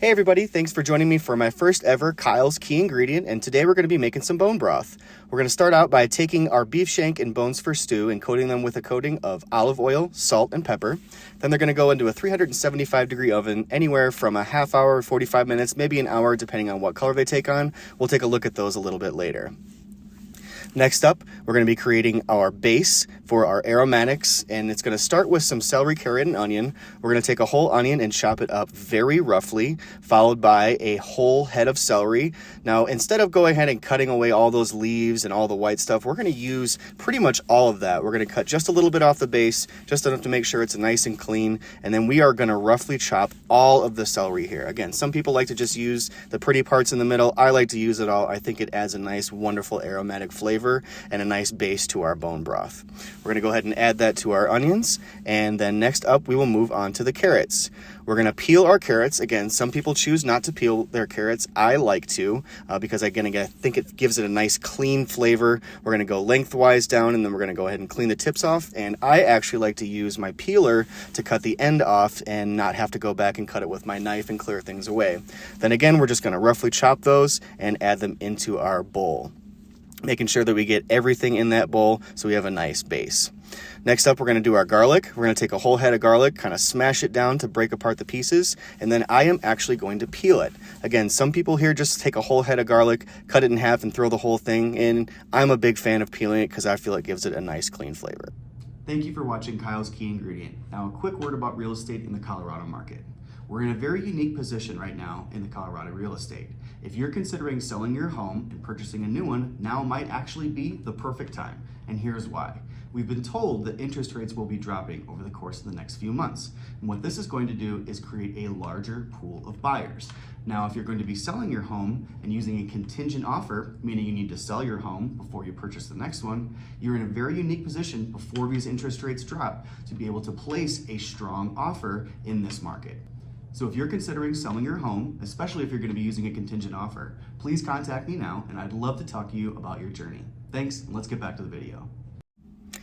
Hey everybody, thanks for joining me for my first ever Kyle's Key Ingredient, and today we're going to be making some bone broth. We're going to start out by taking our beef shank and bones for stew and coating them with a coating of olive oil, salt, and pepper. Then they're going to go into a 375 degree oven anywhere from a half hour, 45 minutes, maybe an hour, depending on what color they take on. We'll take a look at those a little bit later. Next up, we're going to be creating our base for our aromatics, and it's going to start with some celery, carrot, and onion. We're going to take a whole onion and chop it up very roughly, followed by a whole head of celery. Now, instead of going ahead and cutting away all those leaves and all the white stuff, we're going to use pretty much all of that. We're going to cut just a little bit off the base, just enough to make sure it's nice and clean, and then we are going to roughly chop all of the celery here. Again, some people like to just use the pretty parts in the middle. I like to use it all. I think it adds a nice, wonderful aromatic flavor and a nice base to our bone broth. We're going to go ahead and add that to our onions, and then next up we will move on to the carrots. We're going to peel our carrots. Again, some people choose not to peel their carrots. I like to because again, I think it gives it a nice clean flavor. We're going to go lengthwise down, and then we're going to go ahead and clean the tips off, and I actually like to use my peeler to cut the end off and not have to go back and cut it with my knife and clear things away. Then again, we're just going to roughly chop those and add them into our bowl, making sure that we get everything in that bowl so we have a nice base. Next up, we're going to do our garlic. We're going to take a whole head of garlic, kind of smash it down to break apart the pieces, and then I am actually going to peel it. Again, some people here just take a whole head of garlic, cut it in half, and throw the whole thing in. I'm a big fan of peeling it because I feel it gives it a nice clean flavor. Thank you for watching Kyle's Key Ingredient. Now, a quick word about real estate in the Colorado market. We're in a very unique position right now in the Colorado real estate. If you're considering selling your home and purchasing a new one, now might actually be the perfect time. And here's why. We've been told that interest rates will be dropping over the course of the next few months. And what this is going to do is create a larger pool of buyers. Now, if you're going to be selling your home and using a contingent offer, meaning you need to sell your home before you purchase the next one, you're in a very unique position before these interest rates drop to be able to place a strong offer in this market. So if you're considering selling your home, especially if you're going to be using a contingent offer, please contact me now, and I'd love to talk to you about your journey. Thanks, and let's get back to the video.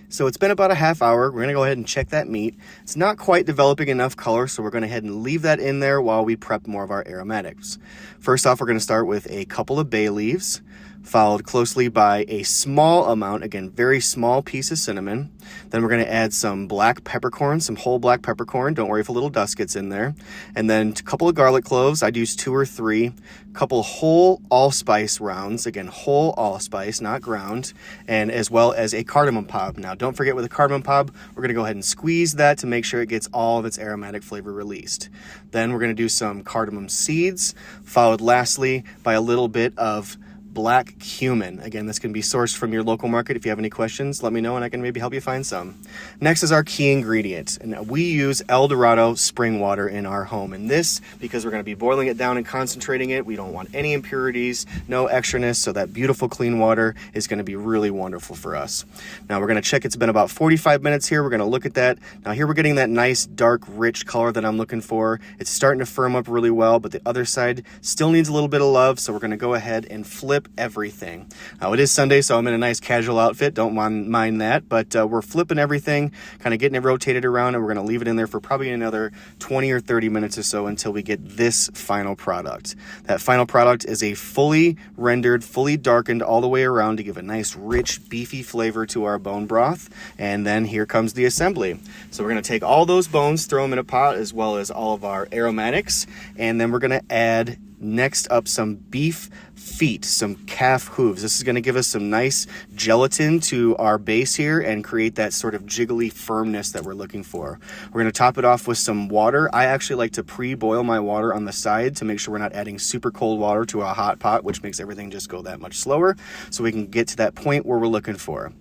So it's been about a half hour. We're going to go ahead and check that meat. It's not quite developing enough color, so we're going to go ahead and leave that in there while we prep more of our aromatics. First off, we're going to start with a couple of bay leaves, followed closely by a small amount, again, very small piece of cinnamon. Then we're going to add some black peppercorn, some whole black peppercorn. Don't worry if a little dust gets in there. And then a couple of garlic cloves. I'd use 2 or 3. A couple whole allspice rounds. Again, whole allspice, not ground. And as well as a cardamom pod. Now, don't forget with a cardamom pod, we're going to go ahead and squeeze that to make sure it gets all of its aromatic flavor released. Then we're going to do some cardamom seeds, followed lastly by a little bit of black cumin. Again, this can be sourced from your local market. If you have any questions, let me know and I can maybe help you find some. Next is our key ingredient, and we use El Dorado spring water in our home. And this, because we're going to be boiling it down and concentrating it, we don't want any impurities, no extraness, so that beautiful clean water is going to be really wonderful for us. Now we're going to check. It's been about 45 minutes here. We're going to look at that. Now here we're getting that nice dark rich color that I'm looking for. It's starting to firm up really well, but the other side still needs a little bit of love, so we're going to go ahead and flip everything. Now it is Sunday, so I'm in a nice casual outfit. Don't mind that, but we're flipping everything, kind of getting it rotated around, and we're going to leave it in there for probably another 20 or 30 minutes or so until we get this final product. That final product is a fully rendered, fully darkened all the way around to give a nice rich beefy flavor to our bone broth. And then here comes the assembly. So we're going to take all those bones, throw them in a pot, as well as all of our aromatics, and then we're going to add next up some beef feet, some calf hooves. This is going to give us some nice gelatin to our base here and create that sort of jiggly firmness that we're looking for. We're going to top it off with some water. I actually like to pre-boil my water on the side to make sure we're not adding super cold water to a hot pot, which makes everything just go that much slower, so we can get to that point where we're looking for.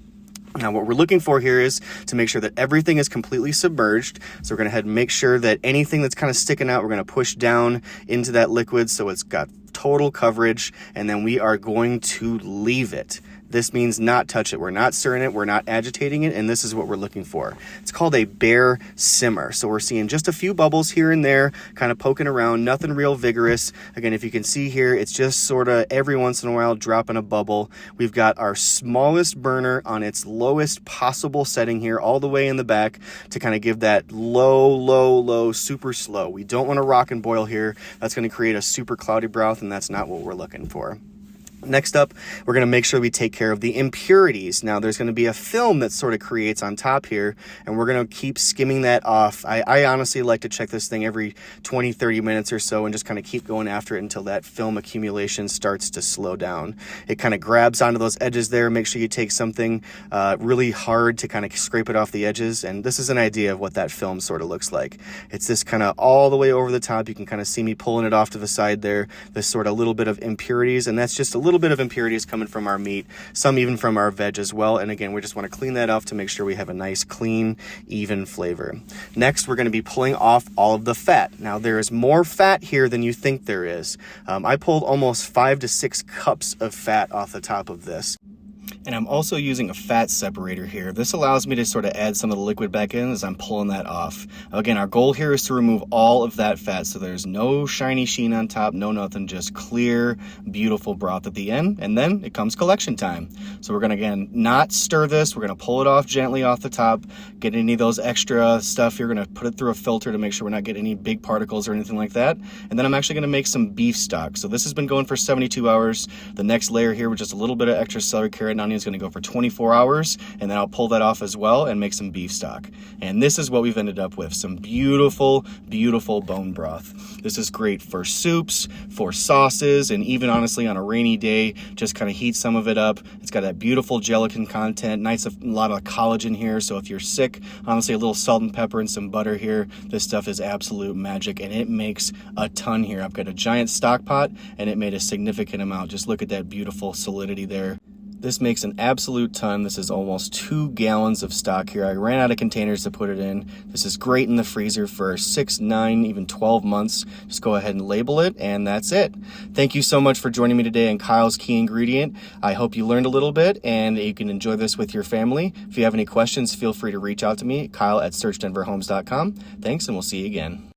Now what we're looking for here is to make sure that everything is completely submerged. So we're going to head and make sure that anything that's kind of sticking out, we're going to push down into that liquid so it's got total coverage, and then we are going to leave it. This means not touch it. We're not stirring it. We're not agitating it. And this is what we're looking for. It's called a bare simmer. So we're seeing just a few bubbles here and there, kind of poking around, nothing real vigorous. Again, if you can see here, it's just sort of every once in a while dropping a bubble. We've got our smallest burner on its lowest possible setting here, all the way in the back, to kind of give that low, super slow. We don't want to rock and boil here. That's going to create a super cloudy broth, and that's not what we're looking for. Next up, we're going to make sure we take care of the impurities. Now, there's going to be a film that sort of creates on top here, and we're going to keep skimming that off. I honestly like to check this thing every 20, 30 minutes or so and just kind of keep going after it until that film accumulation starts to slow down. It kind of grabs onto those edges there. Make sure you take something really hard to kind of scrape it off the edges, and this is an idea of what that film sort of looks like. It's this kind of all the way over the top. You can kind of see me pulling it off to the side there, this sort of little bit of impurities, and that's just a little bit of impurities coming from our meat, some even from our veg as well. And again, we just want to clean that off to make sure we have a nice, clean, even flavor. Next, we're going to be pulling off all of the fat. Now, there is more fat here than you think there is. I pulled almost 5 to 6 cups of fat off the top of this. And I'm also using a fat separator here. This allows me to sort of add some of the liquid back in as I'm pulling that off. Again, our goal here is to remove all of that fat, so there's no shiny sheen on top, no nothing, just clear, beautiful broth at the end. And then it comes collection time. So we're gonna, again, not stir this. We're gonna pull it off gently off the top, get any of those extra stuff. You're gonna put it through a filter to make sure we're not getting any big particles or anything like that. And then I'm actually gonna make some beef stock. So this has been going for 72 hours. The next layer here with just a little bit of extra celery, carrot, and onion is going to go for 24 hours, and then I'll pull that off as well and make some beef stock. And this is what we've ended up with, some beautiful bone broth. This is great for soups, for sauces, and even honestly on a rainy day, just kind of heat some of it up. It's got that beautiful gelatin content, nice, a lot of collagen here, so if you're sick, honestly a little salt and pepper and some butter here, this stuff is absolute magic, and it makes a ton here. I've got a giant stock pot, and it made a significant amount. Just look at that beautiful solidity there. This makes an absolute ton. This is almost 2 gallons of stock here. I ran out of containers to put it in. This is great in the freezer for 6, 9, even 12 months. Just go ahead and label it, and that's it. Thank you so much for joining me today on Kyle's Key Ingredient. I hope you learned a little bit and you can enjoy this with your family. If you have any questions, feel free to reach out to me, Kyle@searchdenverhomes.com. Thanks, and we'll see you again.